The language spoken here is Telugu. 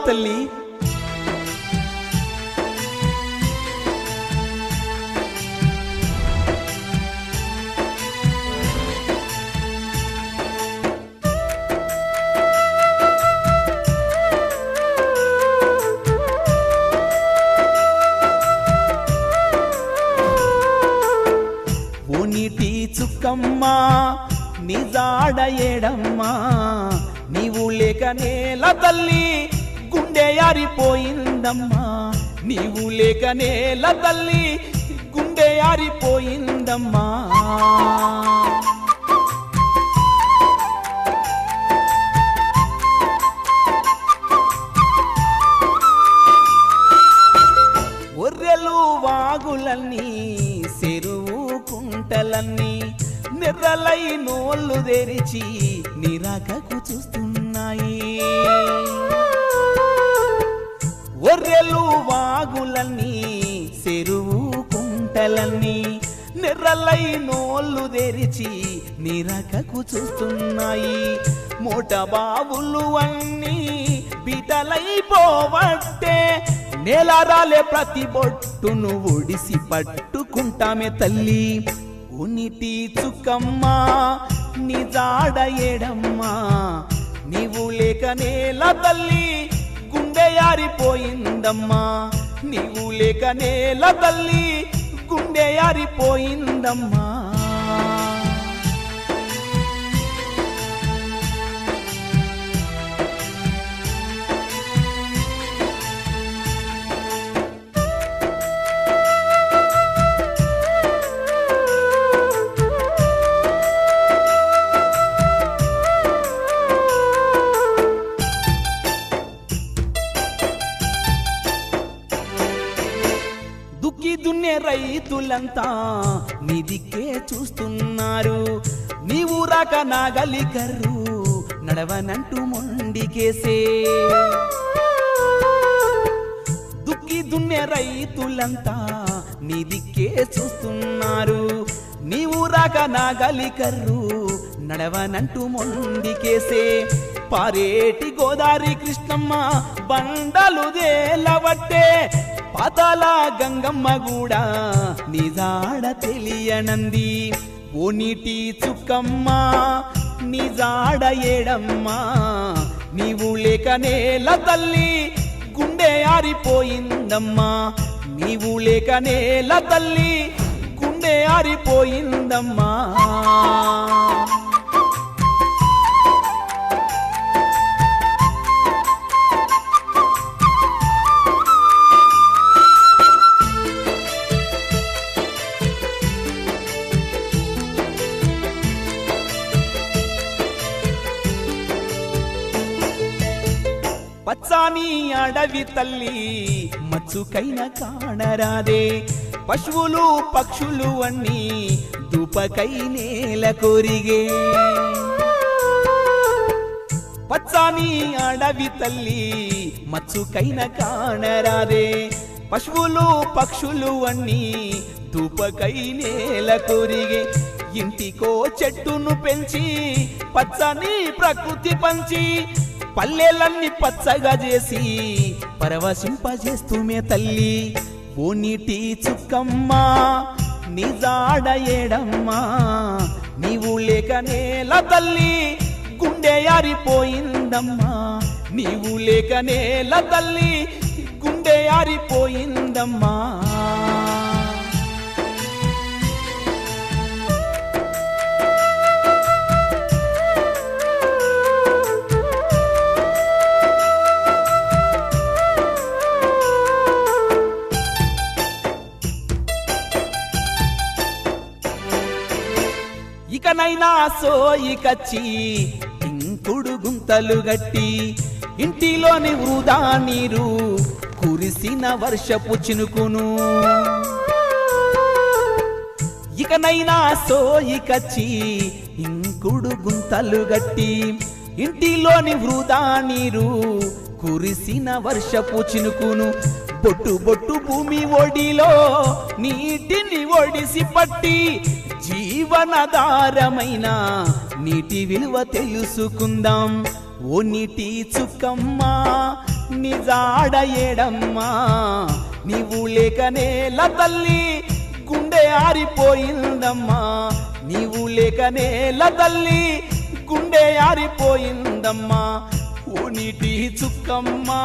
తల్లి. ఓ నీటి చుక్కమ్మా నీ జాడ ఏడమ్మా, నీవు లేక నేల తల్లి గుండె ఆరిపోయిందమ్మా, నీవు లేక నేల తల్లి గుండె ఆరిపోయిందమ్మా. ఒర్రెలు వాగులన్నీ చెరువు కుంటలన్నీ నిర్రలై నోళ్ళు తెరిచి నిరాకకు చూస్తున్నాయి. ఒర్రెలు వాగులన్నీ చెరువు కుంటలన్నీ నిర్రలై నోళ్ళు తెరిచి నిరాకకు చూస్తున్నాయి. మోట బావులు అన్నీ బిడ్డలైపోవట్టే, నేలరాలే ప్రతి బొట్టును ఒడిసి పట్టుకుంటామే తల్లి. ఓ నీటి చుక్కమ్మా నీ జాడ ఏడమ్మా, నీవు లేక నేల తల్లి గుండె ఆరిపోయిందమ్మా, నీవు లేక నేల తల్లి గుండె ఆరిపోయిందమ్మా. దుక్కి దున్నే రైతులంతా నీ దిక్కే చూస్తున్నారు, నీవు రాక నాగలి కర్రు నడవనంటూ మొండికేసే. దుక్కి దున్నే రైతులంతా నీ దిక్కే చూస్తున్నారు, నీవు రాక నాగలి కర్రు నడవనంటూ మొండికేసే. పారేటి గోదారి కృష్ణమ్మ బండలు దేలవట్టే, పాతాల గంగమ్మ కూడా నిజాడ తెలియనంది. ఓ నీటి చుక్కమ్మా నిజాడ ఏడమ్మా, నీవు లేక నేల తల్లి గుండె ఆరిపోయిందమ్మా, నీవు లేక నేల తల్లి గుండె ఆరిపోయిందమ్మా. పచ్చాని అడవి తల్లి మచ్చుకైన కానరాదే, పశువులు పక్షులు అన్నీ దుపకై నేల కొరిగే. పచ్చాని అడవి తల్లి మచ్చుకైన కానరాదే, పశువులు పక్షులు అన్నీ దుపకై నేల కొరిగే. ఇంటికో చెట్టును పెంచి పచ్చని ప్రకృతి పంచి, పల్లెలన్నీ పచ్చగా చేసి పరవశింపజేస్తూమే తల్లి. ఓ నీటి చుక్కమ్మా నీ జాడ ఏడమ్మా, నీవు లేక నేల తల్లి గుండె ఆరిపోయిందమ్మా, నీవు లేక నేల తల్లి గుండె ఆరిపోయిందమ్మా. ఇకనైనా సోయికచ్చి ఇంకుడు గుంతలు గట్టి, ఇంటిలోని వృధా నీరు కురిసిన వర్షపు చినుకును. ఇకనైనా సోయికచ్చి ఇంకుడు గుంతలు గట్టి, ఇంటిలోని వృధా నీరు కురిసిన వర్షపు చినుకును. బొట్టు బొట్టు భూమి ఒడిలో నీటిని ఒడిసి పట్టి, జీవనధారమైన నీటి విలువ తెలుసుకుందాం. ఓ నీటి చుక్కమ్మా నిజాడ ఏడమ్మా నీవు లేక నేల తల్లి గుండె ఆరిపోయిందమ్మా నీవు లేక నేల తల్లి గుండె ఆరిపోయిందమ్మా ఓ నీటి చుక్కమ్మా